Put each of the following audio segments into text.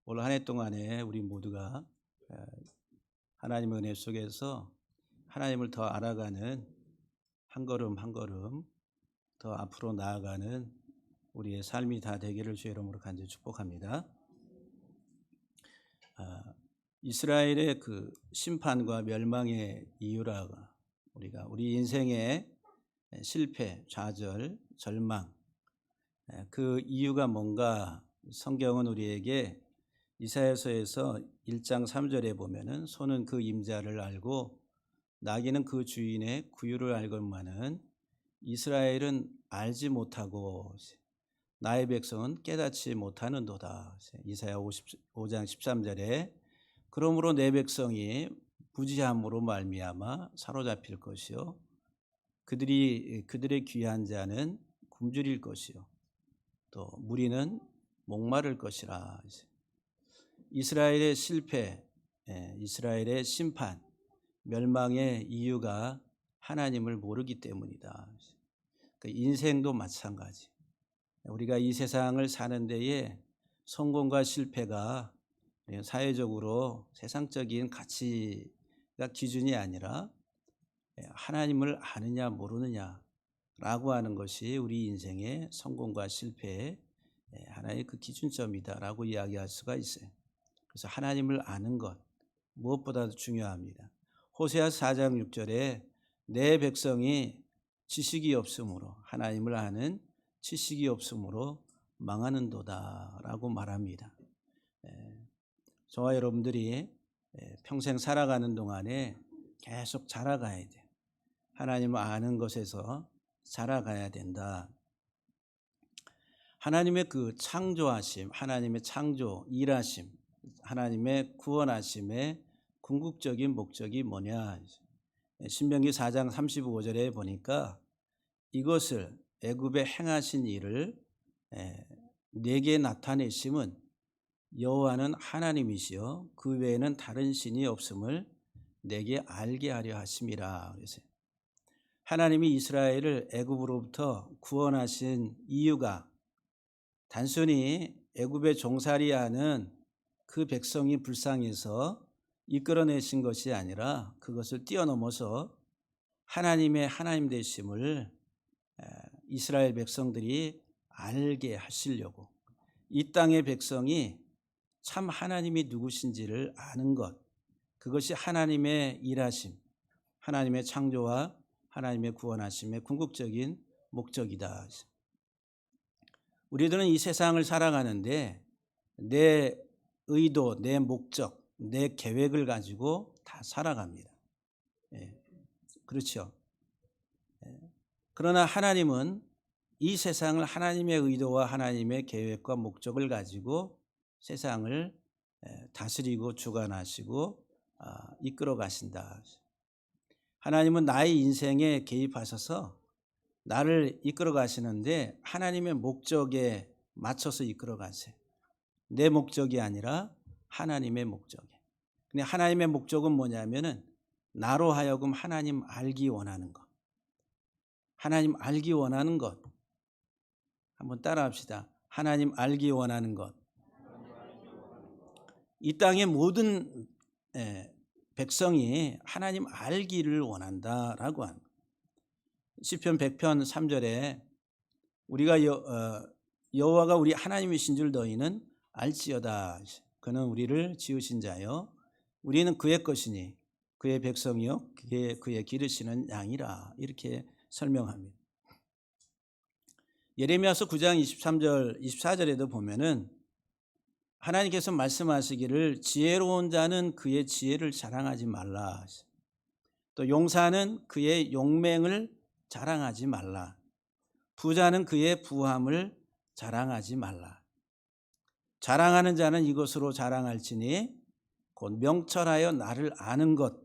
올 한 해 동안에 우리 모두가 하나님의 은혜 속에서 하나님을 더 알아가는 한 걸음 한 걸음 더 앞으로 나아가는 우리의 삶이 다 되기를 주의 이름으로 간절히 축복합니다. 이스라엘의 그 심판과 멸망의 이유라 우리가 우리 인생의 실패, 좌절, 절망 그 이유가 뭔가 성경은 우리에게 이사야서에서 1장 3절에 보면은 소는 그 임자를 알고 나귀는 그 주인의 구유를 알건만은 이스라엘은 알지 못하고 나의 백성은 깨닫지 못하는도다. 이사야 55장 13절에 그러므로 내 백성이 부지함으로 말미암아 사로잡힐 것이요 그들의 귀한 자는 굶주릴 것이요 또 무리는 목마를 것이라. 이스라엘의 실패, 이스라엘의 심판, 멸망의 이유가 하나님을 모르기 때문이다. 그 인생도 마찬가지. 우리가 이 세상을 사는 데에 성공과 실패가 사회적으로 세상적인 가치가 기준이 아니라 하나님을 아느냐 모르느냐라고 하는 것이 우리 인생의 성공과 실패의 하나의 그 기준점이다라고 이야기할 수가 있어요. 그래서 하나님을 아는 것 무엇보다도 중요합니다. 호세아 4장 6절에 내 백성이 지식이 없으므로 하나님을 아는 지식이 없으므로 망하는도다 라고 말합니다. 저와 여러분들이 평생 살아가는 동안에 계속 자라가야 돼요. 하나님을 아는 것에서 자라가야 된다. 하나님의 그 창조하심, 하나님의 창조, 일하심, 하나님의 구원하심의 궁극적인 목적이 뭐냐? 신명기 4장 35절에 보니까 이것을 애굽에 행하신 일을 내게 나타내심은 여호와는 하나님이시여 그 외에는 다른 신이 없음을 내게 알게 하려 하심이라. 그래서 하나님이 이스라엘을 애굽으로부터 구원하신 이유가 단순히 애굽에 종살이하는 그 백성이 불쌍해서 이끌어내신 것이 아니라 그것을 뛰어넘어서 하나님의 하나님 되심을 이스라엘 백성들이 알게 하시려고 이 땅의 백성이 참 하나님이 누구신지를 아는 것, 그것이 하나님의 일하심, 하나님의 창조와 하나님의 구원하심의 궁극적인 목적이다. 우리들은 이 세상을 살아가는데 내 의도, 내 목적, 내 계획을 가지고 다 살아갑니다. 그렇죠. 그러나 하나님은 이 세상을 하나님의 의도와 하나님의 계획과 목적을 가지고 세상을 다스리고 주관하시고 이끌어 가신다. 하나님은 나의 인생에 개입하셔서 나를 이끌어 가시는데 하나님의 목적에 맞춰서 이끌어 가세요. 내 목적이 아니라 하나님의 목적에. 근데 하나님의 목적은 뭐냐면은 나로 하여금 하나님 알기 원하는 것. 하나님 알기 원하는 것. 한번 따라 합시다. 하나님 알기 원하는 것. 이 땅의 모든 백성이 하나님 알기를 원한다라고 합니다. 시편 100편 3절에 우리가 여호와가 우리 하나님이신 줄 너희는 알지어다. 그는 우리를 지으신 자요 우리는 그의 것이니 그의 백성이요 그의 기르시는 양이라. 이렇게 설명합니다. 예레미야서 9장 23절 24절에도 보면은 하나님께서 말씀하시기를 지혜로운 자는 그의 지혜를 자랑하지 말라. 또 용사는 그의 용맹을 자랑하지 말라. 부자는 그의 부함을 자랑하지 말라. 자랑하는 자는 이것으로 자랑할지니 곧 명철하여 나를 아는 것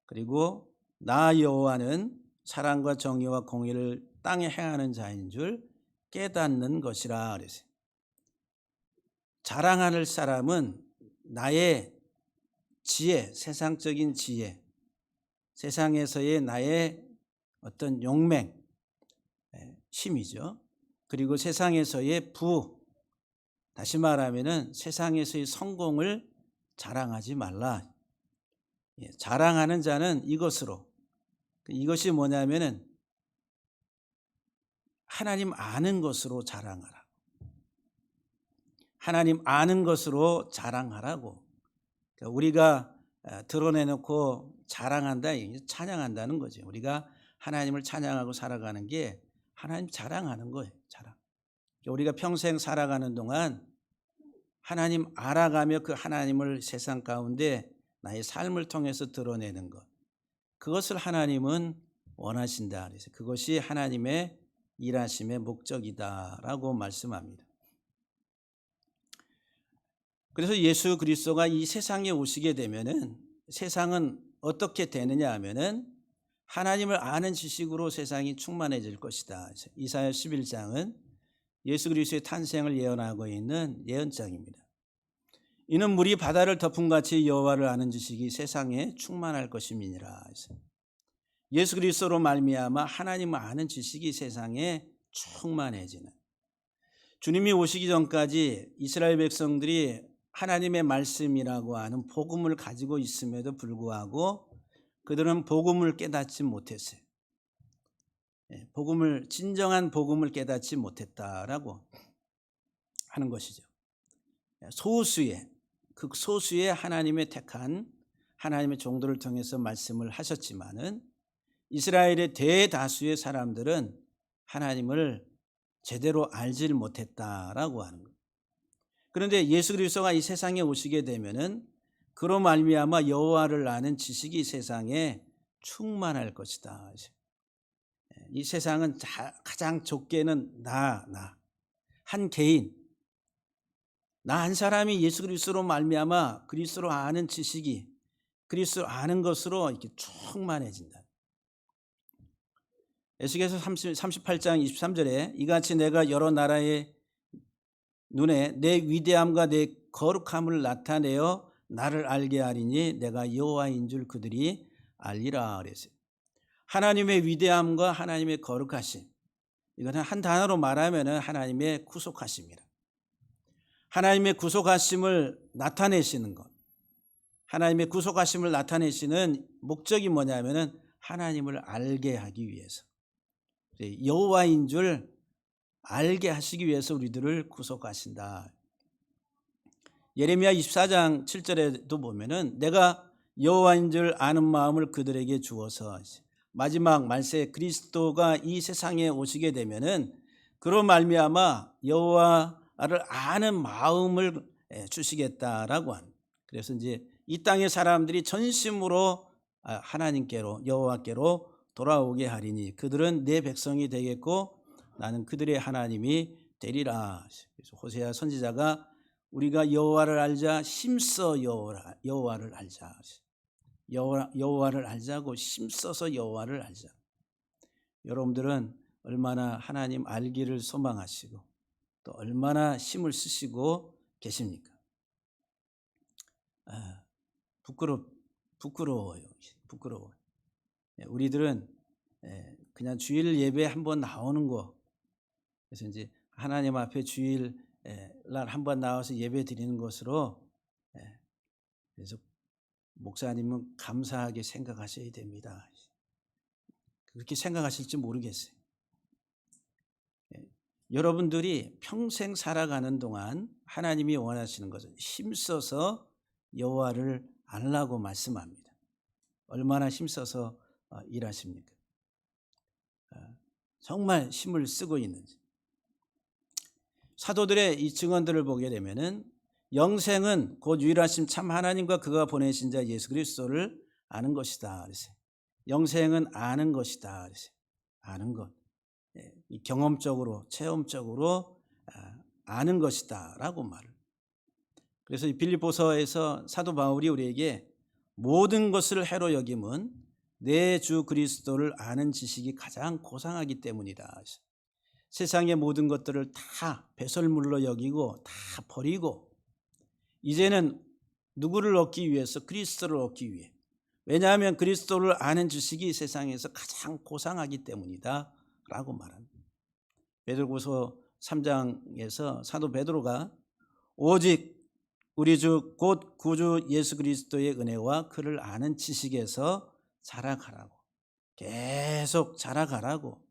그리고 나 여호와는 사랑과 정의와 공의를 땅에 행하는 자인 줄 깨닫는 것이라 그랬어요. 자랑할 사람은 나의 지혜, 세상적인 지혜, 세상에서의 나의 어떤 용맹, 힘이죠. 그리고 세상에서의 부, 다시 말하면은 세상에서의 성공을 자랑하지 말라. 자랑하는 자는 이것이 뭐냐면은 하나님 아는 것으로 자랑하라. 하나님 아는 것으로 자랑하라고. 그러니까 우리가 드러내놓고 자랑한다, 찬양한다는 거죠. 우리가 하나님을 찬양하고 살아가는 게 하나님 자랑하는 거예요. 자랑. 우리가 평생 살아가는 동안 하나님 알아가며 그 하나님을 세상 가운데 나의 삶을 통해서 드러내는 것, 그것을 하나님은 원하신다. 그래서 그것이 하나님의 일하심의 목적이다라고 말씀합니다. 그래서 예수 그리스도가 이 세상에 오시게 되면은 세상은 어떻게 되느냐 하면은 하나님을 아는 지식으로 세상이 충만해질 것이다. 이사야 11장은 예수 그리스도의 탄생을 예언하고 있는 예언장입니다. 이는 물이 바다를 덮음같이 여호와를 아는 지식이 세상에 충만할 것임이니라. 예수 그리스도로 말미암아 하나님을 아는 지식이 세상에 충만해지는, 주님이 오시기 전까지 이스라엘 백성들이 하나님의 말씀이라고 하는 복음을 가지고 있음에도 불구하고 그들은 복음을 깨닫지 못했어요. 진정한 복음을 깨닫지 못했다라고 하는 것이죠. 극소수의 하나님의 택한 하나님의 종들을 통해서 말씀을 하셨지만은 이스라엘의 대다수의 사람들은 하나님을 제대로 알지를 못했다라고 하는 거예요. 그런데 예수 그리스도가 이 세상에 오시게 되면은 그로 말미암아 여호와를 아는 지식이 세상에 충만할 것이다. 이 세상은 가장 적게는 한 개인, 나 한 사람이 예수 그리스도로 말미암아 그리스도를 아는 지식이 그리스도를 아는 것으로 이렇게 충만해진다. 에스겔서 38장 23절에 이같이 내가 여러 나라의 눈에 내 위대함과 내 거룩함을 나타내어 나를 알게 하리니 내가 여호와인 줄 그들이 알리라 그랬어요. 하나님의 위대함과 하나님의 거룩하심, 이거는 한 단어로 말하면 하나님의 구속하심이라. 하나님의 구속하심을 나타내시는 것, 하나님의 구속하심을 나타내시는 목적이 뭐냐면은 하나님을 알게 하기 위해서, 여호와인 줄 알게 하시기 위해서 우리들을 구속하신다. 예레미야 24장 7절에도 보면은 내가 여호와인 줄 아는 마음을 그들에게 주어서, 마지막 말세 그리스도가 이 세상에 오시게 되면은 그로 말미암아 여호와를 아는 마음을 주시겠다라고 하는. 그래서 이제 이 땅의 사람들이 전심으로 하나님께로 여호와께로 돌아오게 하리니 그들은 내 백성이 되겠고 나는 그들의 하나님이 되리라. 그래서 호세아 선지자가 우리가 여호와를 알자, 힘써 여호와를 알자. 여호와를 알자고 힘써서 여호와를 알자. 여러분들은 얼마나 하나님 알기를 소망하시고 또 얼마나 힘을 쓰시고 계십니까? 부끄러워요. 우리들은 그냥 주일 예배 한번 나오는 거, 그래서 이제 하나님 앞에 주일 날 한번 나와서 예배 드리는 것으로, 그래서 목사님은 감사하게 생각하셔야 됩니다. 그렇게 생각하실지 모르겠어요. 여러분들이 평생 살아가는 동안 하나님이 원하시는 것은 힘써서 여호와를 알라고 말씀합니다. 얼마나 힘써서 일하십니까? 정말 힘을 쓰고 있는지. 사도들의 이 증언들을 보게 되면은 영생은 곧 유일하신 참 하나님과 그가 보내신 자 예수 그리스도를 아는 것이다. 그랬어요. 영생은 아는 것이다. 그랬어요. 아는 것. 경험적으로, 체험적으로 아는 것이다라고 말을. 그래서 이 빌립보서에서 사도 바울이 우리에게 모든 것을 해로 여김은 내 주 그리스도를 아는 지식이 가장 고상하기 때문이다. 세상의 모든 것들을 다 배설물로 여기고 다 버리고 이제는 누구를 얻기 위해서? 그리스도를 얻기 위해. 왜냐하면 그리스도를 아는 지식이 세상에서 가장 고상하기 때문이다 라고 말합니다. 베드로후서 3장에서 사도 베드로가 오직 우리 주 곧 구주 예수 그리스도의 은혜와 그를 아는 지식에서 자라가라고. 계속 자라가라고.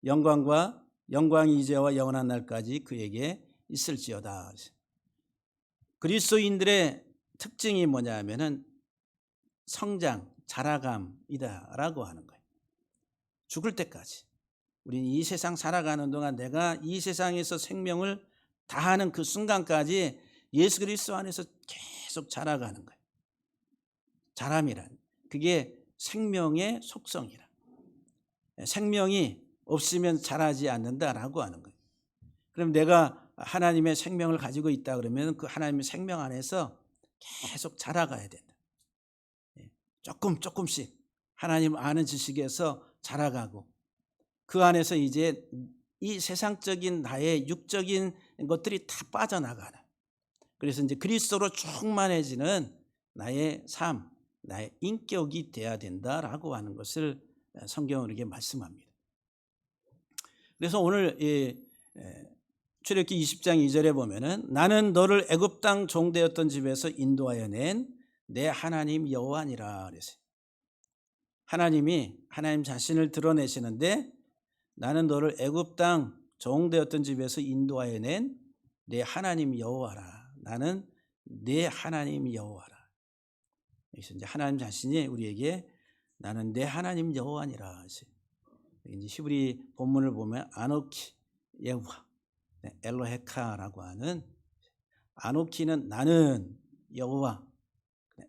영광이 이제와 영원한 날까지 그에게 있을지어다. 그리스도인들의 특징이 뭐냐 하면은 성장, 자라감이다라고 하는 거예요. 죽을 때까지. 우리는 이 세상 살아가는 동안 내가 이 세상에서 생명을 다하는 그 순간까지 예수 그리스도 안에서 계속 자라가는 거예요. 자람이란 그게 생명의 속성이라. 생명이 없으면 자라지 않는다라고 하는 거예요. 그럼 내가 하나님의 생명을 가지고 있다 그러면 그 하나님의 생명 안에서 계속 자라가야 된다. 조금씩 하나님 아는 지식에서 자라가고 그 안에서 이제 이 세상적인 나의 육적인 것들이 다 빠져나가는. 그래서 이제 그리스도로 충만해지는 나의 삶, 나의 인격이 돼야 된다라고 하는 것을 성경은 이렇게 말씀합니다. 그래서 오늘 출애굽기 20장 2절에 보면은 나는 너를 애굽 땅 종되었던 집에서 인도하여 낸 내 하나님 여호와니라 그랬어요. 하나님 자신을 드러내시는데 나는 너를 애굽 땅 종되었던 집에서 인도하여 낸 내 하나님 여호와라. 나는 내 하나님 여호와라. 여기서 이제 하나님 자신이 우리에게 나는 내 하나님 여호와니라 하세요. 이제 히브리 본문을 보면 아노키 여호와 엘로헤카라고 하는 아노키는 나는 여호와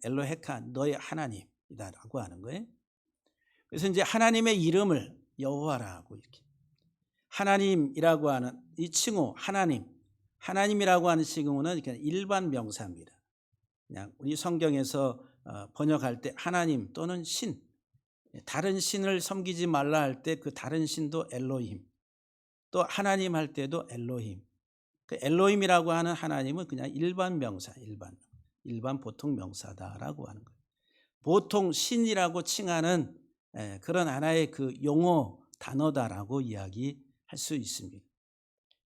엘로헤카 너의 하나님이다라고 하는 거예요. 그래서 이제 하나님의 이름을 여호와라고 이렇게 하나님이라고 하는 이 칭호 하나님이라고 하는 칭호는 그냥 일반 명사입니다. 그냥 우리 성경에서 번역할 때 하나님 또는 신 다른 신을 섬기지 말라 할 때 그 다른 신도 엘로힘 또 하나님 할 때도 엘로힘 그 엘로힘이라고 하는 하나님은 그냥 일반 명사 일반 보통 명사다라고 하는 거예요. 보통 신이라고 칭하는 그런 하나의 그 용어 단어다라고 이야기할 수 있습니다.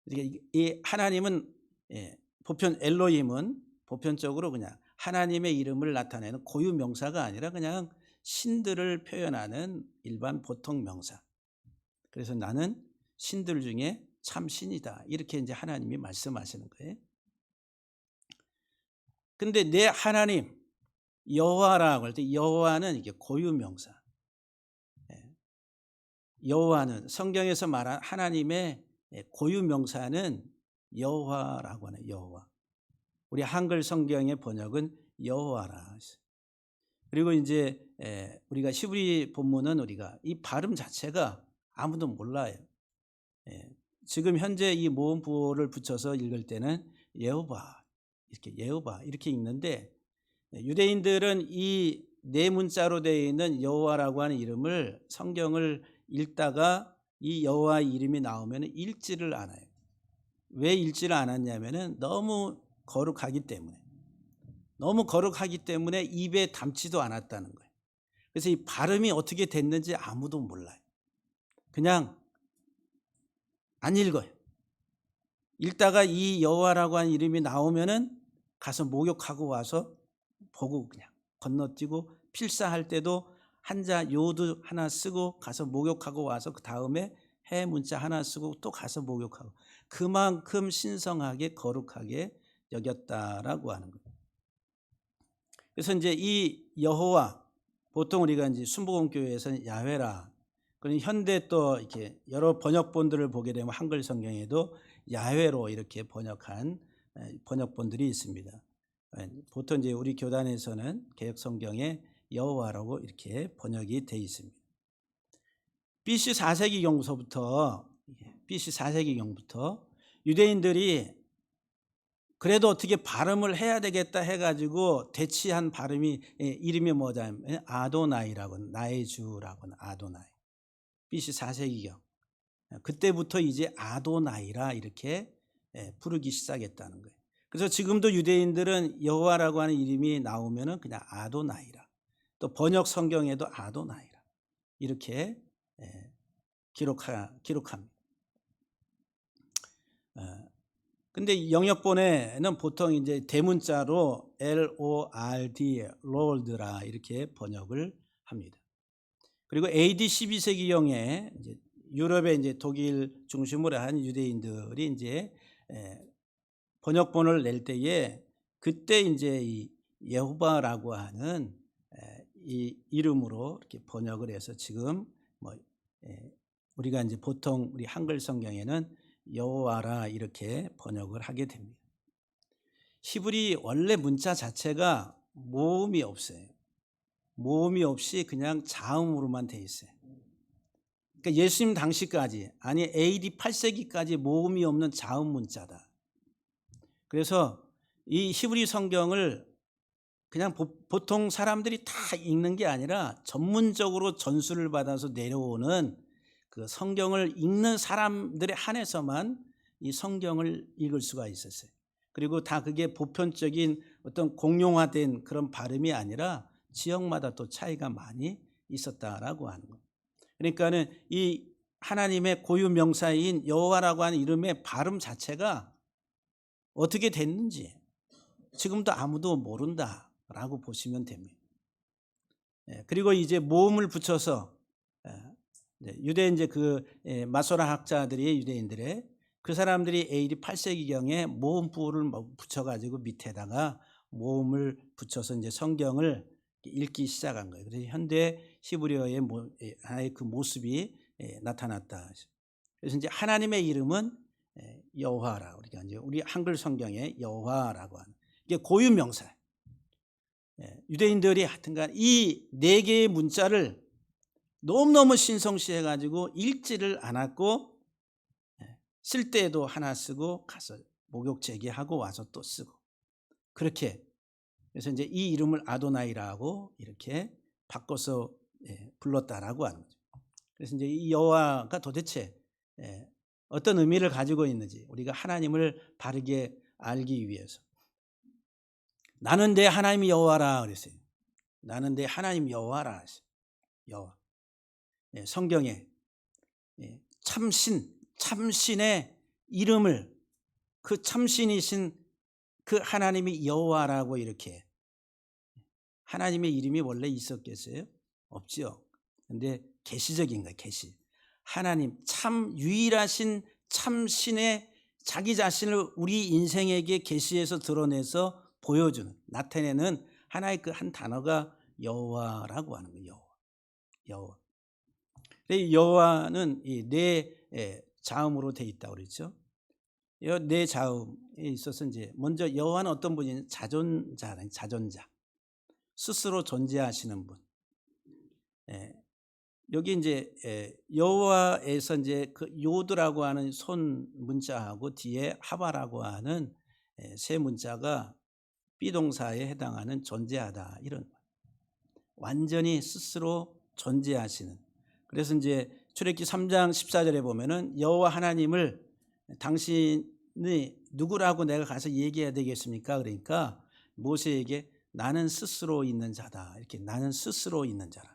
이 하나님은 보편 엘로힘은 보편적으로 그냥 하나님의 이름을 나타내는 고유 명사가 아니라 그냥 신들을 표현하는 일반 보통 명사. 그래서 나는 신들 중에 참 신이다. 이렇게 이제 하나님이 말씀하시는 거예요. 근데 내 하나님 여호와라고 할 때 여호와는 이게 고유 명사. 여호와는 성경에서 말한 하나님의 고유 명사는 여호와라고 하는 여호와. 우리 한글 성경의 번역은 여호와라. 그리고 이제 우리가 히브리 본문은 우리가 이 발음 자체가 아무도 몰라요. 지금 현재 이 모음 부호를 붙여서 읽을 때는 여호와 이렇게 읽는데 유대인들은 이 네 문자로 되어 있는 여호와라고 하는 이름을 성경을 읽다가 이 여호와 이름이 나오면 읽지를 않아요. 왜 읽지를 않았냐면은 너무 거룩하기 때문에 입에 담지도 않았다는 거예요. 그래서 이 발음이 어떻게 됐는지 아무도 몰라요. 그냥 안 읽어요. 읽다가 이 여호와라고 하는 이름이 나오면은 가서 목욕하고 와서 보고 그냥 건너뛰고 필사할 때도 한자 요드 하나 쓰고 가서 목욕하고 와서 그 다음에 해 문자 하나 쓰고 또 가서 목욕하고 그만큼 신성하게 거룩하게 여겼다라고 하는 거예요. 그래서 이제 이 여호와 보통 우리가 이제 순복음교회에서는 야훼라. 그런 현대 또 이렇게 여러 번역본들을 보게 되면 한글 성경에도 야훼로 이렇게 번역한 번역본들이 있습니다. 보통 이제 우리 교단에서는 개역 성경에 여호와라고 이렇게 번역이 되어 있습니다. BC 4세기경부터 유대인들이 그래도 어떻게 발음을 해야 되겠다 해가지고 대치한 이름이 뭐냐면 아도나이라고 나의 주라고 아도나이. BC 4세기경 그때부터 이제 아도나이라 이렇게 부르기 시작했다는 거예요. 그래서 지금도 유대인들은 여호와라고 하는 이름이 나오면은 그냥 아도나이라. 또 번역 성경에도 아도나이라 이렇게 기록합니다. 근데 영역본에는 보통 이제 대문자로 LORD, Lord라 이렇게 번역을 합니다. 그리고 AD 12세기경에 이제 유럽에 이제 독일 중심으로 한 유대인들이 이제 번역본을 낼 때에 그때 이제 이 여호와라고 하는 이 이름으로 이렇게 번역을 해서 지금 뭐 우리가 이제 보통 우리 한글 성경에는 여호와라 이렇게 번역을 하게 됩니다. 히브리 원래 문자 자체가 모음이 없어요. 모음이 없이 그냥 자음으로만 돼 있어요. 그러니까 예수님 당시까지, 아니 AD 8세기까지 모음이 없는 자음 문자다. 그래서 이 히브리 성경을 그냥 보통 사람들이 다 읽는 게 아니라 전문적으로 전수를 받아서 내려오는 그 성경을 읽는 사람들에 한해서만 이 성경을 읽을 수가 있었어요. 그리고 다 그게 보편적인 어떤 공용화된 그런 발음이 아니라 지역마다 또 차이가 많이 있었다라고 하는 거예요. 그러니까는 이 하나님의 고유 명사인 여호와라고 하는 이름의 발음 자체가 어떻게 됐는지 지금도 아무도 모른다라고 보시면 됩니다. 그리고 이제 모음을 붙여서 유대 이제 그 마소라 학자들이 유대인들의 그 사람들이 AD 8세기경에 모음부를 붙여가지고 밑에다가 모음을 붙여서 이제 성경을 읽기 시작한 거예요. 그래서 현대 히브리어의 하나의 그 모습이 나타났다. 그래서 이제 하나님의 이름은 여호와라. 우리가 이제 우리 한글 성경에 여호와라고 하는 이게 고유 명사. 유대인들이 하여튼간 이 네 개의 문자를 너무너무 신성시해 가지고 읽지를 않았고 쓸 때에도 하나 쓰고 가서 목욕 제기하고 와서 또 쓰고 그렇게 그래서 이제 이 이름을 아도나이라고 이렇게 바꿔서 불렀다라고 하는 거죠. 그래서 이제 이 여호와가 도대체 어떤 의미를 가지고 있는지 우리가 하나님을 바르게 알기 위해서 나는 내 하나님 여호와라 그랬어요. 나는 내 하나님 여호와라 했어요. 여호와. 성경에 참신의 이름을 그 참신이신 그 하나님이 여호와라고 이렇게 하나님의 이름이 원래 있었겠어요? 없지요. 근데 계시적인 거예요. 계시. 하나님 참 유일하신 참신의 자기 자신을 우리 인생에게 계시해서 드러내서 보여주는 나타내는 하나의 그 한 단어가 여호와라고 하는 거예요. 여호와. 여호와는 이 네 자음으로 돼 있다고 그랬죠. 이 네 자음에 있어서 이제 먼저 여호와는 어떤 분이냐? 자존자. 스스로 존재하시는 분. 여기 이제 여호와에서 이제 그 요드라고 하는 손 문자하고 뒤에 하바라고 하는 세 문자가 비동사에 해당하는 존재하다 이런 완전히 스스로 존재하시는. 그래서 이제 출애굽기 3장 14절에 보면은 여호와 하나님을 당신이 누구라고 내가 가서 얘기해야 되겠습니까? 그러니까 모세에게 나는 스스로 있는 자다. 이렇게 나는 스스로 있는 자라.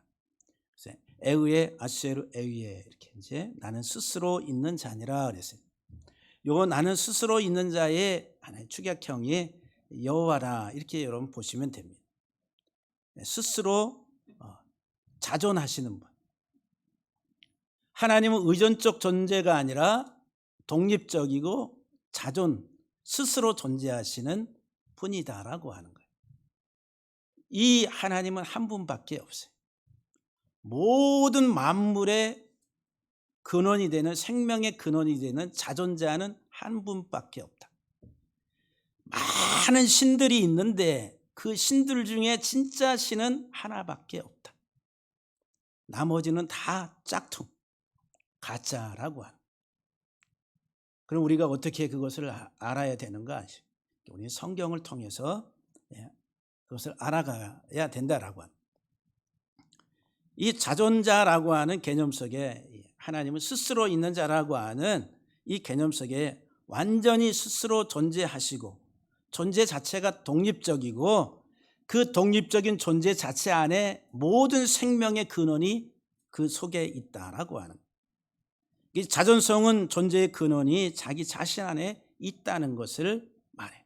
그래서 에우에 아쉐르 에우에 이렇게 이제 나는 스스로 있는 자니라 그랬어요. 요 나는 스스로 있는 자의 하나의 축약형이 여호와라 이렇게 여러분 보시면 됩니다. 스스로 자존하시는 분. 하나님은 의존적 존재가 아니라 독립적이고 스스로 존재하시는 분이다라고 하는 거예요. 이 하나님은 한 분밖에 없어요. 모든 만물의 근원이 되는 생명의 근원이 되는 자존자는 한 분밖에 없다. 많은 신들이 있는데 그 신들 중에 진짜 신은 하나밖에 없다. 나머지는 다 짝퉁, 가짜라고 하는. 그럼 우리가 어떻게 그것을 알아야 되는가? 우리 성경을 통해서 그것을 알아가야 된다라고 하는. 이 자존자라고 하는 개념 속에 하나님은 스스로 있는 자라고 하는 이 개념 속에 완전히 스스로 존재하시고 존재 자체가 독립적이고 그 독립적인 존재 자체 안에 모든 생명의 근원이 그 속에 있다라고 하는. 이 자존성은 존재의 근원이 자기 자신 안에 있다는 것을 말해.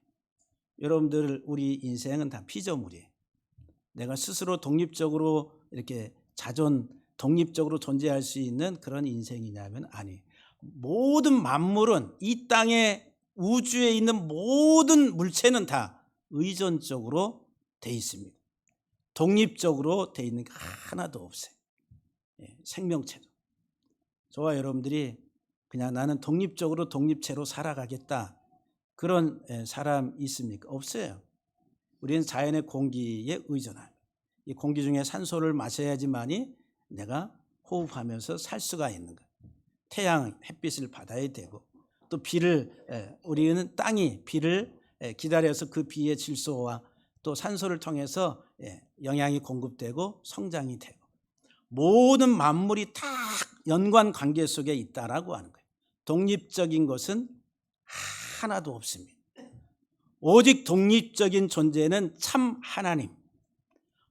여러분들 우리 인생은 다 피조물이에요. 내가 스스로 독립적으로 이렇게 독립적으로 존재할 수 있는 그런 인생이냐면 아니에요. 모든 만물은 이 땅에 우주에 있는 모든 물체는 다 의존적으로 돼 있습니다. 독립적으로 돼 있는 게 하나도 없어요. 생명체도. 저와 여러분들이 그냥 나는 독립체로 살아가겠다. 그런 사람 있습니까? 없어요. 우리는 자연의 공기에 의존합니다. 이 공기 중에 산소를 마셔야지만이 내가 호흡하면서 살 수가 있는 거예요. 태양, 햇빛을 받아야 되고 또 우리는 땅이 비를 기다려서 그 비의 질소와 또 산소를 통해서 영양이 공급되고 성장이 되고 모든 만물이 다 연관 관계 속에 있다라고 하는 거예요. 독립적인 것은 하나도 없습니다. 오직 독립적인 존재는 참 하나님,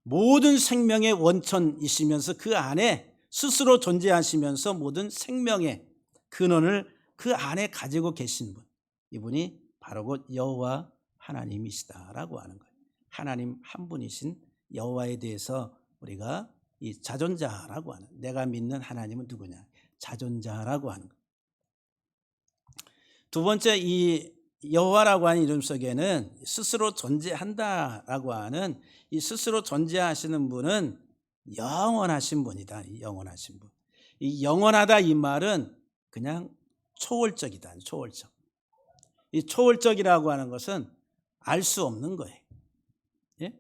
모든 생명의 원천이시면서 그 안에 스스로 존재하시면서 모든 생명의 근원을 그 안에 가지고 계신 분, 이분이 바로 곧 여호와 하나님이시다라고 하는 거예요. 하나님 한 분이신 여호와에 대해서 우리가 이 자존자라고 하는, 내가 믿는 하나님은 누구냐? 자존자라고 하는 거예요. 두 번째, 이 여호와라고 하는 이름 속에는 스스로 존재한다라고 하는 이 스스로 존재하시는 분은 영원하신 분이다. 영원하신 분. 이 영원하다 이 말은 그냥 초월적이다. 초월적. 이 초월적이라고 하는 것은 알 수 없는 거예요. 예?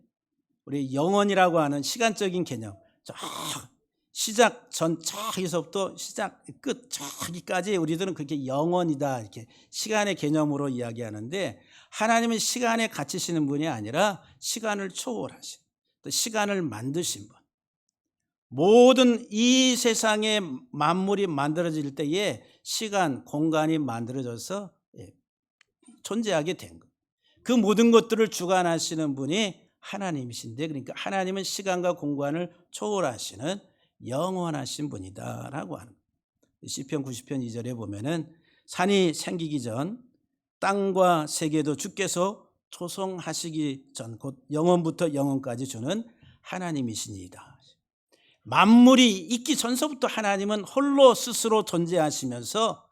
우리 영원이라고 하는 시간적인 개념, 시작 전 저기서부터 시작 끝 저기까지 우리들은 그렇게 영원이다 이렇게 시간의 개념으로 이야기하는데, 하나님은 시간에 갇히시는 분이 아니라 시간을 초월하신, 또 시간을 만드신 분. 모든 이 세상의 만물이 만들어질 때에 시간, 공간이 만들어져서 존재하게 된 것. 그 모든 것들을 주관하시는 분이 하나님이신데, 그러니까 하나님은 시간과 공간을 초월하시는 영원하신 분이다라고 하는 거예요. 시편 90편 2절에 보면은 산이 생기기 전 땅과 세계도 주께서 조성하시기 전 곧 영원부터 영원까지 주는 하나님이시니이다. 만물이 있기 전서부터 하나님은 홀로 스스로 존재하시면서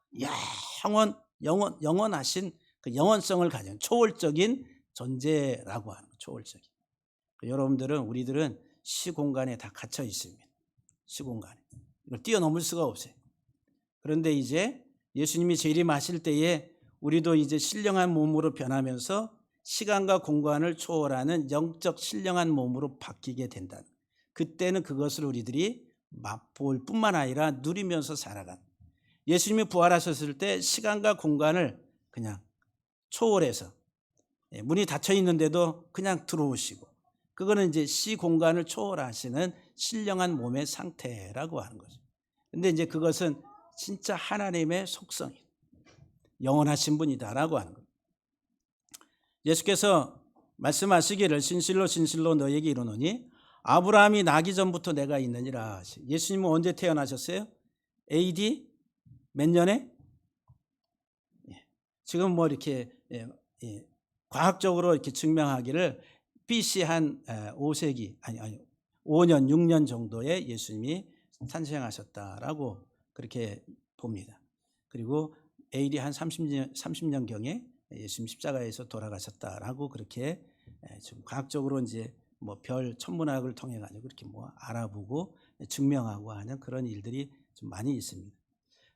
영원하신 그 영원성을 가진 초월적인 존재라고 하는 거예요. 초월적인. 우리들은 시공간에 다 갇혀 있습니다. 시공간에. 이걸 뛰어넘을 수가 없어요. 그런데 이제 예수님이 재림하실 때에 우리도 이제 신령한 몸으로 변하면서 시간과 공간을 초월하는 영적 신령한 몸으로 바뀌게 된다. 그때는 그것을 우리들이 맛볼 뿐만 아니라 누리면서 살아간. 예수님이 부활하셨을 때 시간과 공간을 그냥 초월해서 문이 닫혀 있는데도 그냥 들어오시고, 그거는 이제 시공간을 초월하시는 신령한 몸의 상태라고 하는 거죠. 근데 이제 그것은 진짜 하나님의 속성이 영원하신 분이다라고 하는 거예요. 예수께서 말씀하시기를 진실로 진실로 너에게 이르노니 아브라함이 나기 전부터 내가 있느니라. 예수님은 언제 태어나셨어요? AD 몇 년에? 지금 뭐 이렇게 과학적으로 이렇게 증명하기를 BC 한 5세기 5년 6년 정도에 예수님이 탄생하셨다라고 그렇게 봅니다. 그리고 AD 한 30년경에 예수님 십자가에서 돌아가셨다라고 그렇게 지금 과학적으로 이제 뭐 별 천문학을 통해 가지고 그렇게 뭐 알아보고 증명하고 하는 그런 일들이 좀 많이 있습니다.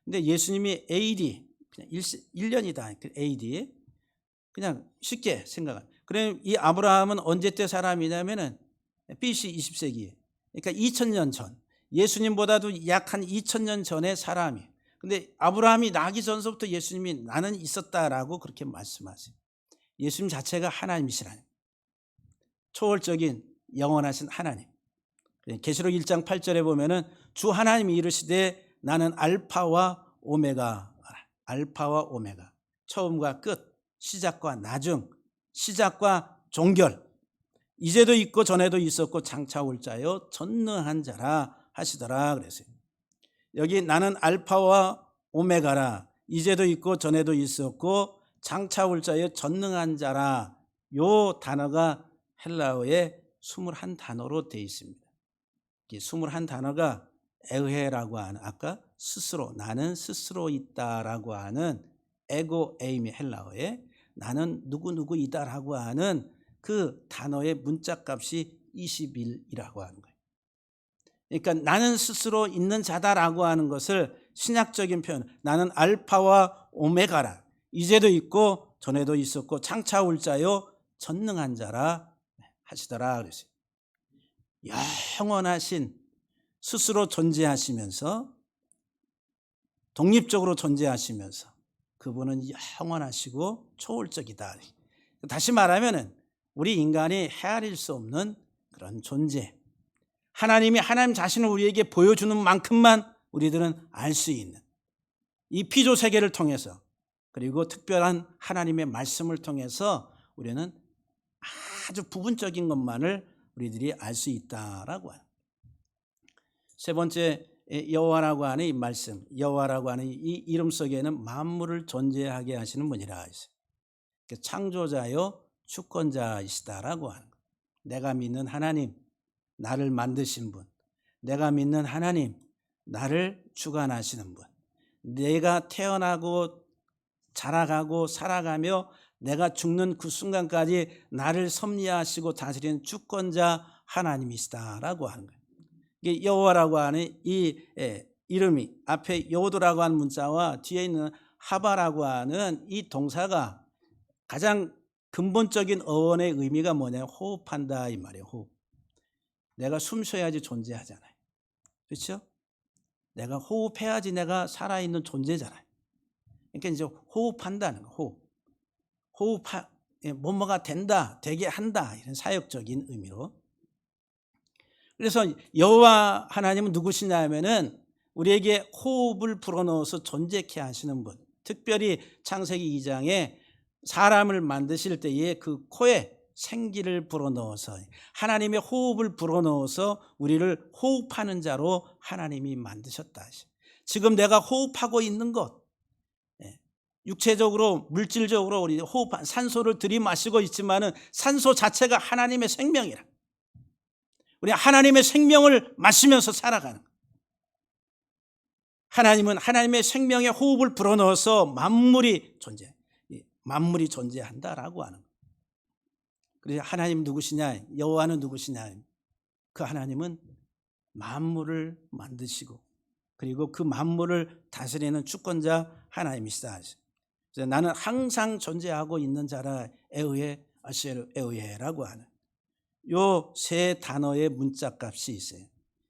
근데 예수님이 AD 그냥 1년이다. AD 그냥 쉽게 생각하면. 그럼 이 아브라함은 언제 때 사람이냐면은 BC 20세기. 그러니까 2000년 전. 예수님보다도 약 한 2000년 전의 사람이에요. 근데 아브라함이 나기 전서부터 예수님이 나는 있었다라고 그렇게 말씀하세요. 예수님 자체가 하나님이시라는 초월적인 영원하신 하나님. 계시록 1장 8절에 보면은 주 하나님이 이르시되 나는 알파와 오메가, 처음과 끝, 시작과 나중, 시작과 종결, 이제도 있고 전에도 있었고 장차 올 자요 전능한 자라 하시더라 그랬어요. 여기 나는 알파와 오메가라, 이제도 있고 전에도 있었고 장차 올 자여 전능한 자라. 요 단어가 헬라어에 21단어로 되어 있습니다. 이 21단어가 에우헤라고 하는, 아까 스스로, 나는 스스로 있다라고 하는 에고 에임이 헬라어에 나는 누구누구이다라고 하는 그 단어의 문자값이 21이라고 하는 거예요. 그러니까 나는 스스로 있는 자다라고 하는 것을 신약적인 표현, 나는 알파와 오메가라, 이제도 있고 전에도 있었고 장차 올 자요 전능한 자라 하시더라 그랬어요. 영원하신, 스스로 존재하시면서 독립적으로 존재하시면서 그분은 영원하시고 초월적이다. 다시 말하면 우리 인간이 헤아릴 수 없는 그런 존재, 하나님이 하나님 자신을 우리에게 보여주는 만큼만 우리들은 알 수 있는 이 피조 세계를 통해서, 그리고 특별한 하나님의 말씀을 통해서 우리는 아주 부분적인 것만을 우리들이 알 수 있다라고 해요. 세 번째, 여호와라고 하는 이 말씀, 여호와라고 하는 이 이름 속에는 만물을 존재하게 하시는 분이라 했어요. 창조자요 주권자이시다라고 하는 거예요. 내가 믿는 하나님, 나를 만드신 분, 내가 믿는 하나님, 나를 주관하시는 분, 내가 태어나고 자라가고 살아가며 내가 죽는 그 순간까지 나를 섭리하시고 다스리는 주권자 하나님이시다라고 하는 거예요. 이게 여호와라고 하는 이 이름이 앞에 요도라고 하는 문자와 뒤에 있는 하바라고 하는 이 동사가 가장 근본적인 어원의 의미가 뭐냐면 호흡한다 이 말이에요. 호흡. 내가 숨 쉬어야지 존재하잖아요. 그렇죠? 내가 호흡해야지 내가 살아있는 존재잖아요. 그러니까 이제 호흡한다는 거. 뭐뭐가 된다, 되게 한다, 이런 사역적인 의미로. 그래서 여호와 하나님은 누구시냐 하면은 우리에게 호흡을 불어넣어서 존재케 하시는 분. 특별히 창세기 2장에 사람을 만드실 때에 그 코에 생기를 불어넣어서, 하나님의 호흡을 불어넣어서 우리를 호흡하는 자로 하나님이 만드셨다. 지금 내가 호흡하고 있는 것, 육체적으로 물질적으로 우리 호흡한 산소를 들이마시고 있지만은 산소 자체가 하나님의 생명이라. 우리 하나님의 생명을 마시면서 살아가는 거예요. 하나님은 하나님의 생명의 호흡을 불어넣어서 만물이 존재한다라고 하는 거예요. 그래서 하나님 누구시냐? 여호와는 누구시냐? 그 하나님은 만물을 만드시고 그리고 그 만물을 다스리는 주권자 하나님이시다. 그래서 나는 항상 존재하고 있는 자라 에우에 아시에르 에우에라고 하는 요 세 단어의 문자값이 있어요.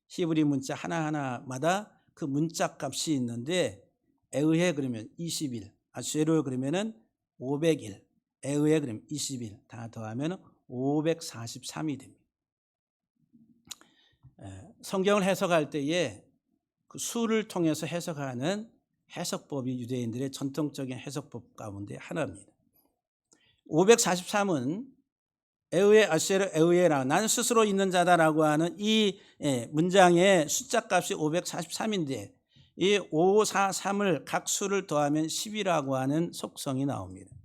히브리 문자 하나하나마다 그 문자값이 있는데 에우에 그러면 21, 아시에르 그러면은 501, 에우에 그러면 21 다 더하면 543이 됩니다. 성경을 해석할 때에 그 수를 통해서 해석하는 해석법이 유대인들의 전통적인 해석법 가운데 하나입니다. 543은 에우에 아시에르 에우에라, 나는 스스로 있는 자다라고 하는 이 문장의 숫자값이 543인데 이 543을 각 수를 더하면 10이라고 하는 속성이 나옵니다.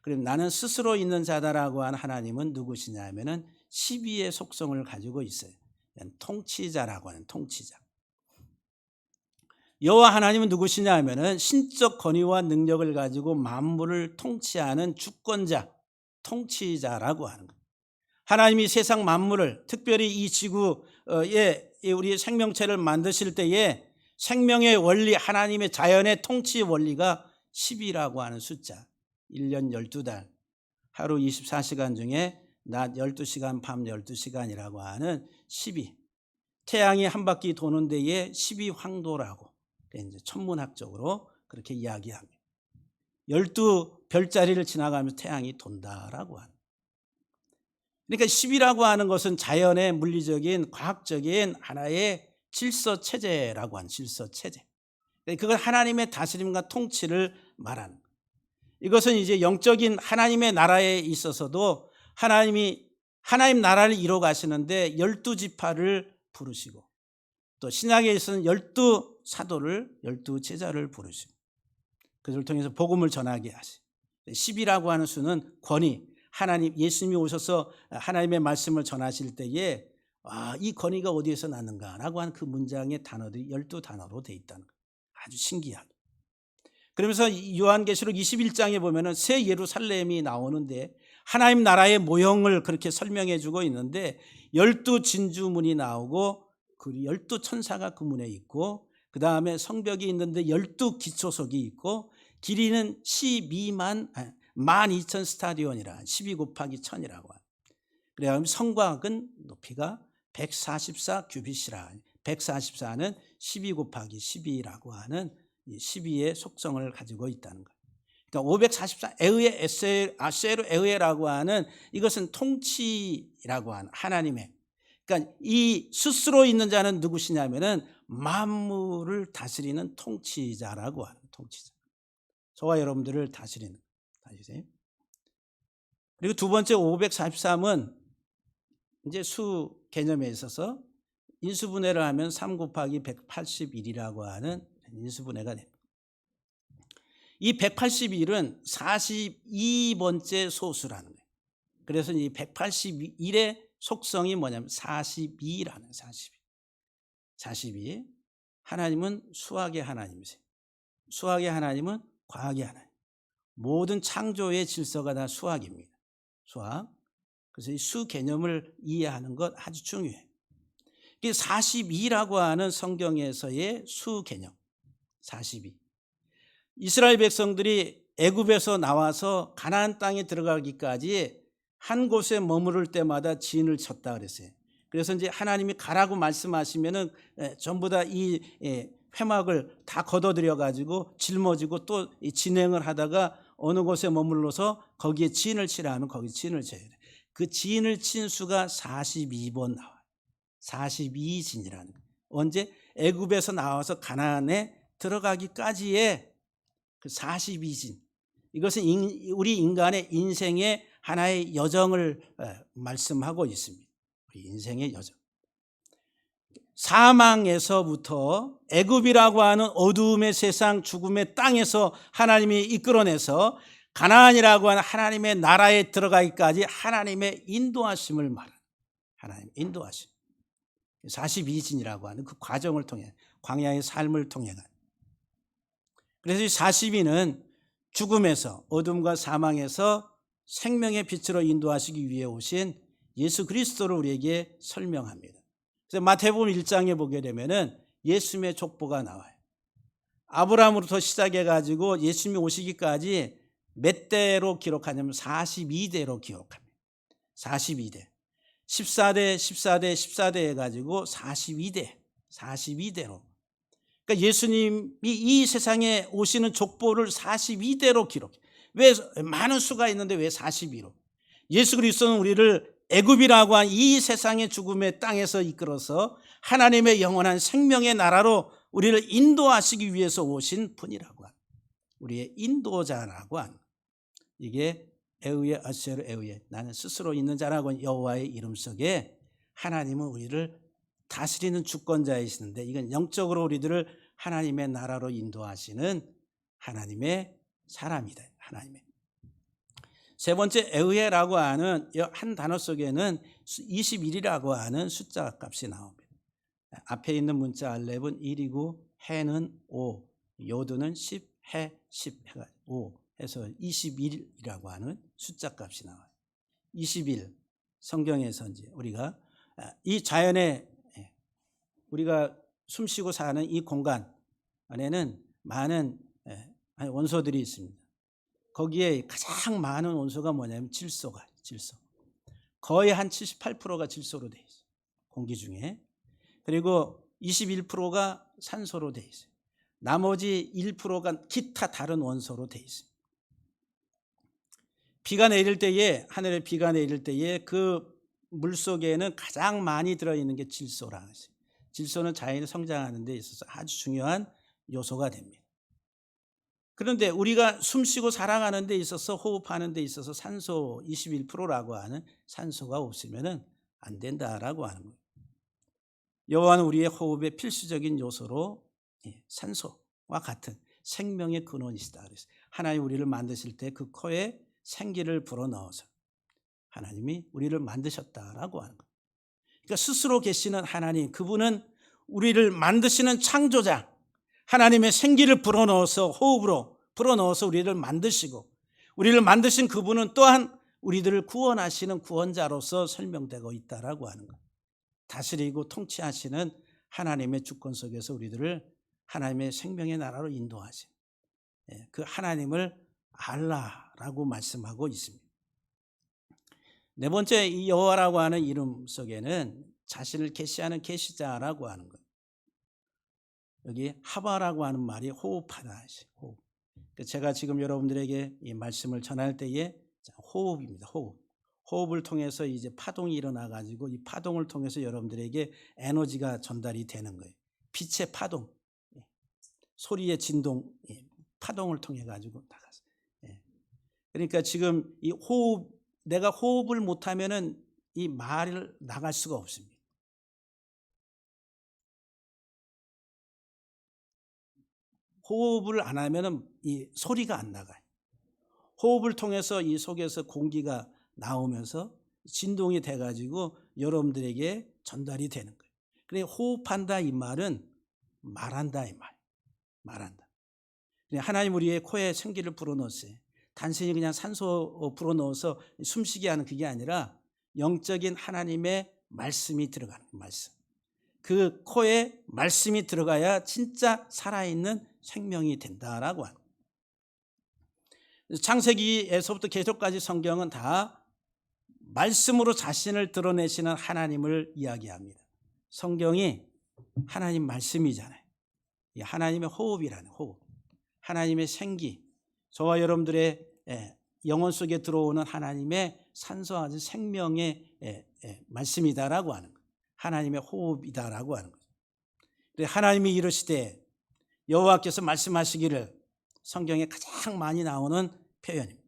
그럼 나는 스스로 있는 자다라고 하는 하나님은 누구시냐 하면은 12의 속성을 가지고 있어요. 통치자라고 하는 통치자. 여호와 하나님은 누구시냐 하면은 신적 권위와 능력을 가지고 만물을 통치하는 주권자, 통치자라고 하는 거예요. 하나님이 세상 만물을, 특별히 이 지구에 우리 생명체를 만드실 때에 생명의 원리, 하나님의 자연의 통치 원리가 10이라고 하는 숫자. 1년 12달, 하루 24시간 중에 낮 12시간, 밤 12시간이라고 하는 12. 태양이 한 바퀴 도는 데에 12황도라고 이제 천문학적으로 그렇게 이야기합니다. 12별자리를 지나가면서 태양이 돈다라고 하는. 그러니까 10이라고 하는 것은 자연의 물리적인 과학적인 하나의 질서체제라고 하는 질서체제. 그건 하나님의 다스림과 통치를 말하는 거예요. 이것은 이제 영적인 하나님의 나라에 있어서도 하나님 나라를 이뤄 가시는데 12지파를 부르시고 또 신약에 있어서는 12사도를 12제자를 부르시고 그들을 통해서 복음을 전하게 하시고 10이라고 하는 수는 권위, 하나님 예수님이 오셔서 하나님의 말씀을 전하실 때에 이 권위가 어디에서 나는가라고 하는 그 문장의 단어들이 12단어로 되어 있다는 거예요. 아주 신기하게. 그러면서 요한계시록 21장에 보면은 새 예루살렘이 나오는데 하나님 나라의 모형을 그렇게 설명해 주고 있는데 12진주문이 나오고 그 12천사가 그 문에 있고 그 다음에 성벽이 있는데 12기초석이 있고 길이는 12만 12,000 스타디온이라 12 곱하기 1000이라고. 그래야 성곽은 높이가 144 규빗이라 144는 12 곱하기 12라고 하는 12의 속성을 가지고 있다는 거예요. 그러니까 544 에흐에 아세르 에흐에라고 하는 이것은 통치라고 하는 하나님의, 그러니까 이 스스로 있는 자는 누구시냐면은 만물을 다스리는 통치자라고 하는 통치자. 저와 여러분들을 다스리는. 그리고 두 번째 543은 이제 수 개념에 있어서 인수분해를 하면 3 곱하기 181이라고 하는 인수분해가 됩니다. 이 181은 42번째 소수라는 거예요. 그래서 이 181의 속성이 뭐냐면 42라는 42. 하나님은 수학의 하나님이세요. 수학의 하나님은 과학의 하나님. 모든 창조의 질서가 다 수학입니다. 수학. 그래서 이 수 개념을 이해하는 것 아주 중요해요. 42라고 하는 성경에서의 수 개념. 42. 이스라엘 백성들이 애굽에서 나와서 가나안 땅에 들어가기까지 한 곳에 머무를 때마다 진을 쳤다 그랬어요. 그래서 이제 하나님이 가라고 말씀하시면은 전부 다 이 회막을 다 걷어들여 가지고 짊어지고 또 진행을 하다가 어느 곳에 머물러서 거기에 진을 치라 하면 거기 진을 쳐야 돼. 그 진을 친 수가 42번 나와요. 42진이라는 거예요. 언제? 애굽에서 나와서 가나안에 들어가기까지의 그 42진. 이것은 우리 인간의 인생의 하나의 여정을 말씀하고 있습니다. 우리 인생의 여정. 사망에서부터 애굽이라고 하는 어두움의 세상, 죽음의 땅에서 하나님이 이끌어내서 가나안이라고 하는 하나님의 나라에 들어가기까지 하나님의 인도하심을 말하는, 하나님의 인도하심. 42진이라고 하는 그 과정을 통해, 광야의 삶을 통해. 그래서 이 42는 죽음에서, 어둠과 사망에서 생명의 빛으로 인도하시기 위해 오신 예수 그리스도를 우리에게 설명합니다. 그래서 마태복음 1장에 보게 되면은 예수님의 족보가 나와요. 아브라함으로부터 시작해 가지고 예수님이 오시기까지 몇 대로 기록하냐면 42대로 기록합니다. 42대. 14대 해가지고 42대로. 그러니까 예수님이 이 세상에 오시는 족보를 42대로 기록해. 왜 많은 수가 있는데 왜 42로? 예수 그리스도는 우리를 애굽이라고 한 이 세상의 죽음의 땅에서 이끌어서 하나님의 영원한 생명의 나라로 우리를 인도하시기 위해서 오신 분이라고 하는, 우리의 인도자라고 하는, 이게 에우예 아세르 에우예, 나는 스스로 있는 자라고 여호와의 이름 속에 하나님은 우리를 다스리는 주권자이시는데 이건 영적으로 우리들을 하나님의 나라로 인도하시는 하나님의 사람이다. 하나님의. 세 번째 에우예라고 하는 한 단어 속에는 21이라고 하는 숫자 값이 나옵니다. 앞에 있는 문자 알렙은 1이고 해는 5, 요드는 10, 해 10, 해가 5 해서 21이라고 하는 숫자 값이 나와요. 21 성경에서 이제 우리가 이 자연에 우리가 숨쉬고 사는 이 공간 안에는 많은 원소들이 있습니다. 거기에 가장 많은 원소가 뭐냐면 질소. 거의 한 78%가 질소로 되어 있어요. 공기 중에. 그리고 21%가 산소로 되어 있어요. 나머지 1%가 기타 다른 원소로 되어 있습니다. 비가 내릴 때에, 하늘에 비가 내릴 때에 그 물속에는 가장 많이 들어있는 게 질소라고 했어요. 질소는 자연이 성장하는 데 있어서 아주 중요한 요소가 됩니다. 그런데 우리가 숨쉬고 살아가는 데 있어서, 호흡하는 데 있어서 산소 21%라고 하는 산소가 없으면 안 된다라고 하는 거예요. 여호와는 우리의 호흡의 필수적인 요소로 산소와 같은 생명의 근원이시다 그랬어요. 하나님 우리를 만드실 때 그 코에 생기를 불어넣어서 하나님이 우리를 만드셨다라고 하는 거예요. 그러니까 스스로 계시는 하나님, 그분은 우리를 만드시는 창조자, 하나님의 생기를 불어넣어서 호흡으로 불어넣어서 우리를 만드시고, 우리를 만드신 그분은 또한 우리들을 구원하시는 구원자로서 설명되고 있다라고 하는 거예요. 다스리고 통치하시는 하나님의 주권 속에서 우리들을 하나님의 생명의 나라로 인도하신 그 하나님을 알라라고 말씀하고 있습니다. 네 번째, 이 여호와라고 하는 이름 속에는 자신을 계시하는 계시자라고 하는 거예요. 여기 하바라고 하는 말이 호흡하다. 호흡. 제가 지금 여러분들에게 이 말씀을 전할 때에 호흡입니다. 호흡을 통해서 이제 파동이 일어나 가지고 이 파동을 통해서 여러분들에게 에너지가 전달이 되는 거예요. 빛의 파동, 소리의 진동, 파동을 통해 가지고 나가서. 그러니까 지금 이 호흡, 내가 호흡을 못하면은 이 말을 나갈 수가 없습니다. 호흡을 안 하면은 이 소리가 안 나가요. 호흡을 통해서 이 속에서 공기가 나오면서 진동이 돼가지고 여러분들에게 전달이 되는 거예요. 그래, 호흡한다 이 말은 말한다 이 말. 말한다. 하나님 우리의 코에 생기를 불어넣었어요. 단순히 그냥 산소 불어넣어서 숨쉬게 하는 그게 아니라 영적인 하나님의 말씀이 들어가는 말씀. 그 코에 말씀이 들어가야 진짜 살아있는 생명이 된다라고 하는. 창세기에서부터 계속까지 성경은 다 말씀으로 자신을 드러내시는 하나님을 이야기합니다. 성경이 하나님 말씀이잖아요. 하나님의 호흡이라는 호흡, 하나님의 생기, 저와 여러분들의 영혼 속에 들어오는 하나님의 산소하는 생명의 말씀이다라고 하는 거예요. 하나님의 호흡이다라고 하는 거죠. 하나님이 이르시되 여호와께서 말씀하시기를, 성경에 가장 많이 나오는 표현입니다.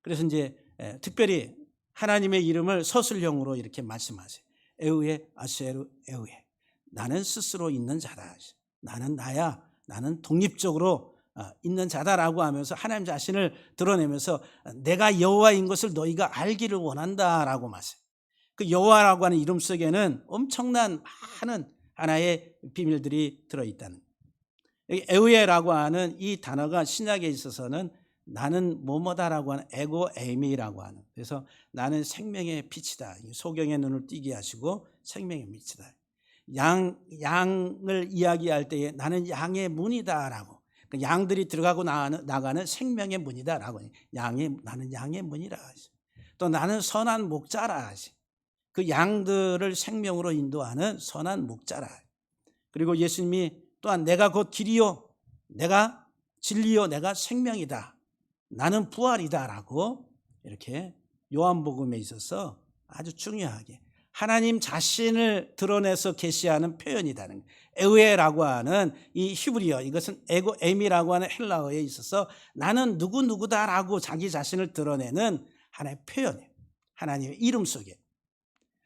그래서 이제 특별히 하나님의 이름을 서술형으로 이렇게 말씀하세요. 에우에 아세르 에우에, 나는 스스로 있는 자다. 나는 나야. 나는 독립적으로 있는 자다라고 하면서 하나님 자신을 드러내면서 내가 여호와인 것을 너희가 알기를 원한다라고 말해요. 그 여호와라고 하는 이름 속에는 엄청난 많은 하나의 비밀들이 들어있다는 거예요. 여기 에우에라고 하는 이 단어가 신약에 있어서는 나는 뭐뭐다라고 하는 에고 에미라고 하는, 그래서 나는 생명의 빛이다. 소경의 눈을 띄게 하시고 생명의 빛이다. 양을 이야기할 때에 나는 양의 문이다라고, 양들이 들어가고 나가는 생명의 문이다라고, 나는 양의 문이라 하시. 또 나는 선한 목자라 하시. 그 양들을 생명으로 인도하는 선한 목자라. 그리고 예수님이 또한 내가 곧 길이요, 내가 진리요, 내가 생명이다. 나는 부활이다라고 이렇게 요한복음에 있어서 아주 중요하게 하나님 자신을 드러내서 계시하는 표현이다는 거예요. 에우에라고 하는 이 히브리어, 이것은 에고 에미라고 하는 헬라어에 있어서 나는 누구누구다라고 자기 자신을 드러내는 하나의 표현이에요. 하나님의 이름 속에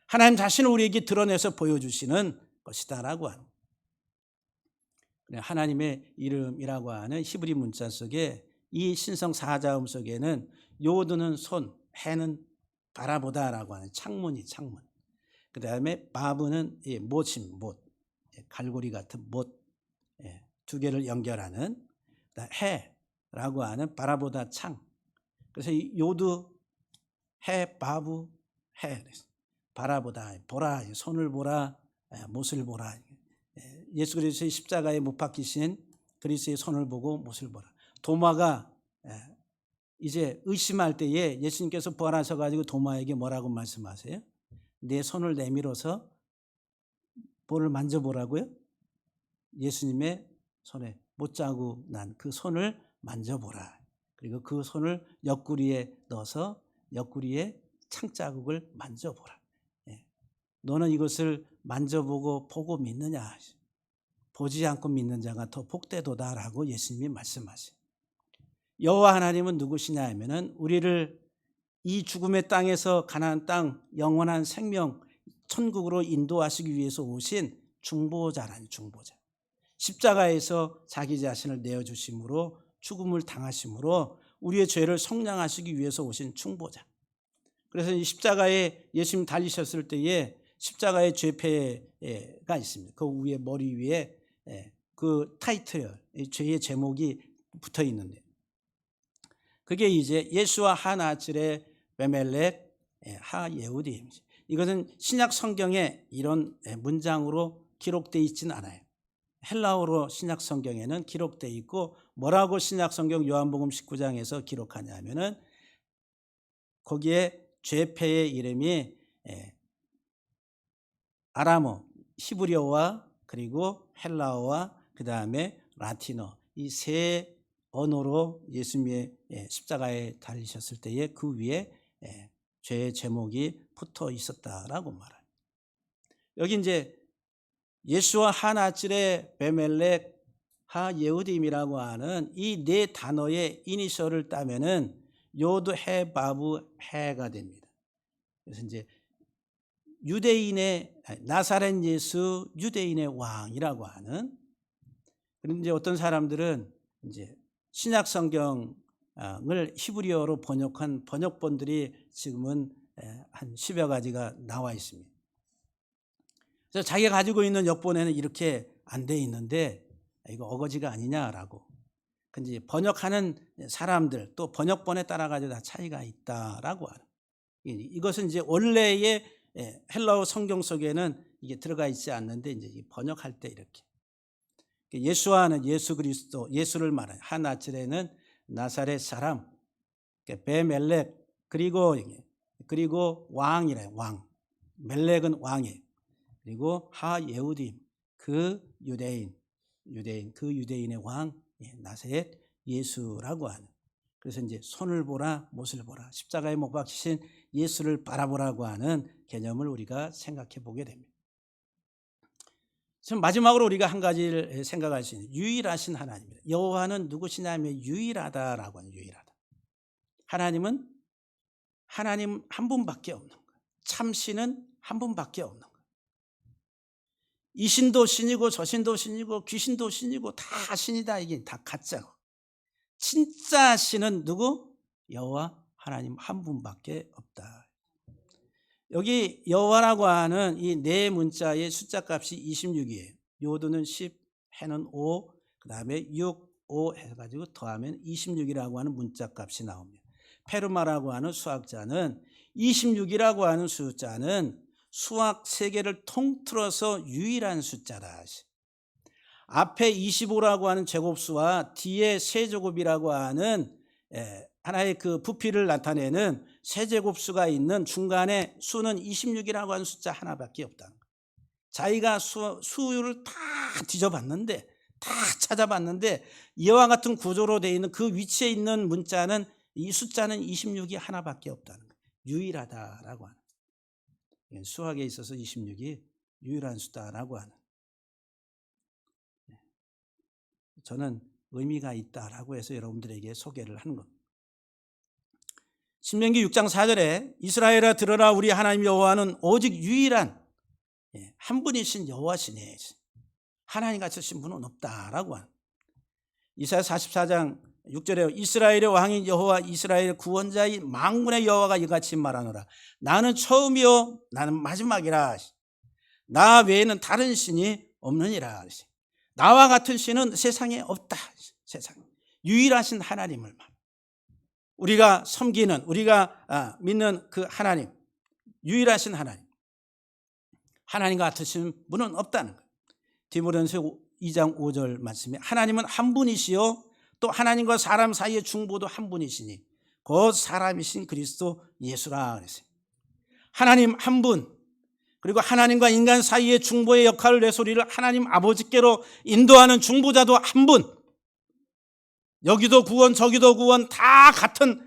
하나님 자신을 우리에게 드러내서 보여주시는 것이다라고 하는 거예요. 하나님의 이름이라고 하는 히브리 문자 속에 이 신성 사자음 속에는 요드는 손, 해는 바라보다라고 하는 창문이 창문. 그 다음에 바브는 못임, 못, 갈고리 같은 못, 두 개를 연결하는, 해라고 하는 바라보다 창. 그래서 요드, 해, 바브, 해, 바라보다, 보라, 손을 보라, 못을 보라. 예수 그리스도의 십자가에 못 박히신 그리스도의 손을 보고 못을 보라. 도마가 이제 의심할 때에 예수님께서 부활하셔가지고 도마에게 뭐라고 말씀하세요? 내 손을 내밀어서 볼을 만져보라고요? 예수님의 손에 못자국 난 그 손을 만져보라. 그리고 그 손을 옆구리에 넣어서 옆구리에 창자국을 만져보라. 너는 이것을 만져보고 보고 믿느냐? 보지 않고 믿는 자가 더 복되도다라고 예수님이 말씀하세요. 여호와 하나님은 누구시냐 하면은 우리를 이 죽음의 땅에서 가나안 땅 영원한 생명 천국으로 인도하시기 위해서 오신 중보자라는 중보자. 십자가에서 자기 자신을 내어주심으로 죽음을 당하심으로 우리의 죄를 속량하시기 위해서 오신 중보자. 그래서 이 십자가에 예수님 달리셨을 때에 십자가의 죄패가 있습니다. 그 위에 머리 위에 그 타이틀, 죄의 제목이 붙어 있는데, 그게 이제 예수와 하나질의 베멜렉 하 예후디입니다. 이것은 신약 성경에 이런 문장으로 기록되어 있지는 않아요. 헬라어로 신약 성경에는 기록되어 있고, 뭐라고 신약 성경 요한복음 19장에서 기록하냐면은 거기에 죄패의 이름이 아람어, 히브리어와 그리고 헬라어와 그 다음에 라틴어, 이 세 언어로 예수님의 십자가에 달리셨을 때에 그 위에 죄의 제목이 붙어 있었다라고 말해요. 여기 이제 예수와 하나질의 베멜렉 하 예후딤이라고 하는 이 네 단어의 이니셜을 따면은 요드 해 바브 해가 됩니다. 그래서 이제 유대인의 나사렛 예수 유대인의 왕이라고 하는. 그런데 이제 어떤 사람들은 이제 신약 성경을 히브리어로 번역한 번역본들이 지금은 한 10여 가지가 나와 있습니다. 그래서 자기가 가지고 있는 역본에는 이렇게 안 돼 있는데 이거 어거지가 아니냐라고. 근데 번역하는 사람들 또 번역본에 따라 가지고 다 차이가 있다라고 하는. 이것은 이제 원래의 헬라어 성경 속에는 이게 들어가 있지 않는데 이제 번역할 때 이렇게. 예수와는 예수 그리스도, 예수를 말하는 하나질에는 나사렛 사람, 베멜렉, 그리고 왕이래, 왕. 멜렉은 왕이에요. 그리고 하 예후딤, 그 유대인, 그 유대인의 왕, 나사렛 예수라고 하는. 그래서 이제 손을 보라, 못을 보라, 십자가에 못 박히신 예수를 바라보라고 하는 개념을 우리가 생각해 보게 됩니다. 지금 마지막으로 우리가 한 가지를 생각할 수 있는 유일하신 하나님입니다. 여호와는 누구시냐면 유일하다라고 하는. 유일하다. 하나님은 하나님 한 분밖에 없는 거예요. 참신은 한 분밖에 없는 거예요. 이 신도 신이고 저 신도 신이고 귀신도 신이고 다 신이다. 이게 다 가짜고. 진짜 신은 누구? 여호와 하나님 한 분밖에 없다. 여기 여호와라고 하는 이 네 문자의 숫자 값이 26이에요. 요드는 10, 해는 5, 그 다음에 6, 5 해가지고 더하면 26이라고 하는 문자 값이 나옵니다. 페르마라고 하는 수학자는 26이라고 하는 숫자는 수학 세계를 통틀어서 유일한 숫자다. 앞에 25라고 하는 제곱수와 뒤에 세제곱이라고 하는 하나의 그 부피를 나타내는 세제곱수가 있는 중간에 수는 26이라고 하는 숫자 하나밖에 없다는 거예요. 자기가 수를 다 뒤져봤는데, 다 찾아봤는데 이와 같은 구조로 되어 있는 그 위치에 있는 문자는, 이 숫자는 26이 하나밖에 없다는 거예요. 유일하다라고 하는. 수학에 있어서 26이 유일한 숫자라고 하는. 저는 의미가 있다라고 해서 여러분들에게 소개를 하는 겁니다. 신명기 6장 4절에 이스라엘아 들으라, 우리 하나님 여호와는 오직 유일한 한 분이신 여호와시네. 하나님 같으신 분은 없다라고 하는. 이사야 44장 6절에 이스라엘의 왕인 여호와, 이스라엘의 구원자인 만군의 여호와가 이같이 말하노라. 나는 처음이요 나는 마지막이라. 나 외에는 다른 신이 없느니라. 나와 같은 신은 세상에 없다. 세상에 유일하신 하나님을 말. 우리가 섬기는, 우리가 믿는 그 하나님, 유일하신 하나님, 하나님과 같으신 분은 없다는 거예요. 디모데전서 2장 5절 말씀에 하나님은 한 분이시요 또 하나님과 사람 사이의 중보도 한 분이시니 곧 사람이신 그리스도 예수라 그랬어요. 하나님 한 분, 그리고 하나님과 인간 사이의 중보의 역할을, 내소리를 하나님 아버지께로 인도하는 중보자도 한 분. 여기도 구원 저기도 구원 다 같은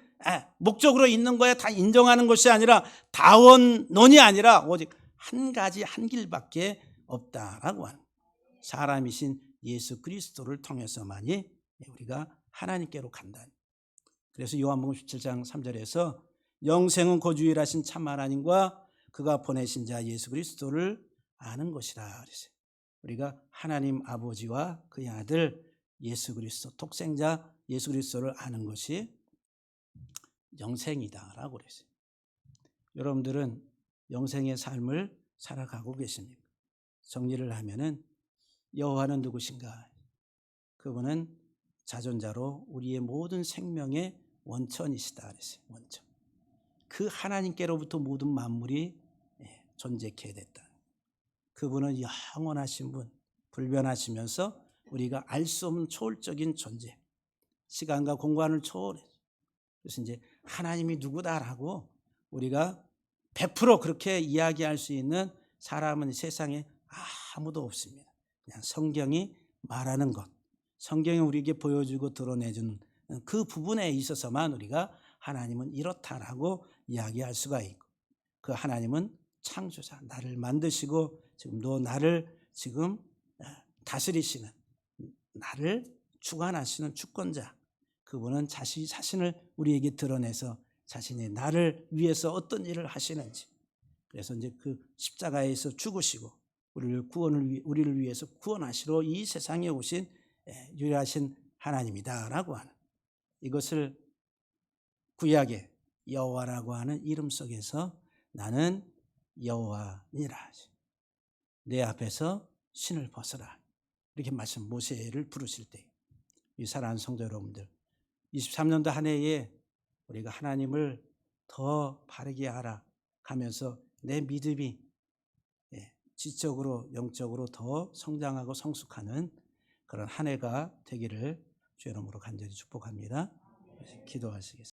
목적으로 있는 거야. 다 인정하는 것이 아니라 다원론이 아니라 오직 한 가지 한 길밖에 없다라고 하는. 사람이신 예수 그리스도를 통해서만이 우리가 하나님께로 간다. 그래서 요한복음 17장 3절에서 영생은 곧 유일하신 참 하나님과 그가 보내신 자 예수 그리스도를 아는 것이라 그랬어요. 우리가 하나님 아버지와 그의 아들 예수 그리스도 독생자 예수 그리스도를 아는 것이 영생이다라고 그랬어요. 여러분들은 영생의 삶을 살아가고 계십니까? 정리를 하면은 여호와는 누구신가? 그분은 자존자로 우리의 모든 생명의 원천이시다 그랬어요. 원천. 그 하나님께로부터 모든 만물이 존재케 됐다. 그분은 영원하신 분, 불변하시면서 우리가 알 수 없는 초월적인 존재, 시간과 공간을 초월해. 그래서 이제 하나님이 누구다라고 우리가 100% 그렇게 이야기할 수 있는 사람은 세상에 아무도 없습니다. 그냥 성경이 말하는 것, 성경이 우리에게 보여주고 드러내주는 그 부분에 있어서만 우리가 하나님은 이렇다라고 이야기할 수가 있고, 그 하나님은 창조자, 나를 만드시고 지금도 나를 지금 다스리시는, 나를 주관하시는 주권자, 그분은 자신을 우리에게 드러내서 자신이 나를 위해서 어떤 일을 하시는지, 그래서 이제 그 십자가에서 죽으시고 우리를 위해서 구원하시러 이 세상에 오신 유일하신 하나님이다라고 하는, 이것을 구약의 여호와라고 하는 이름 속에서 나는 여호와니라, 내 앞에서 신을 벗어라, 이렇게 말씀, 모세를 부르실 때, 이 사랑하는 성도 여러분들, 23년도 한 해에 우리가 하나님을 더 바르게 알아가면서 내 믿음이 지적으로 영적으로 더 성장하고 성숙하는 그런 한 해가 되기를 주의 이름으로 간절히 축복합니다. 기도하시겠습니다.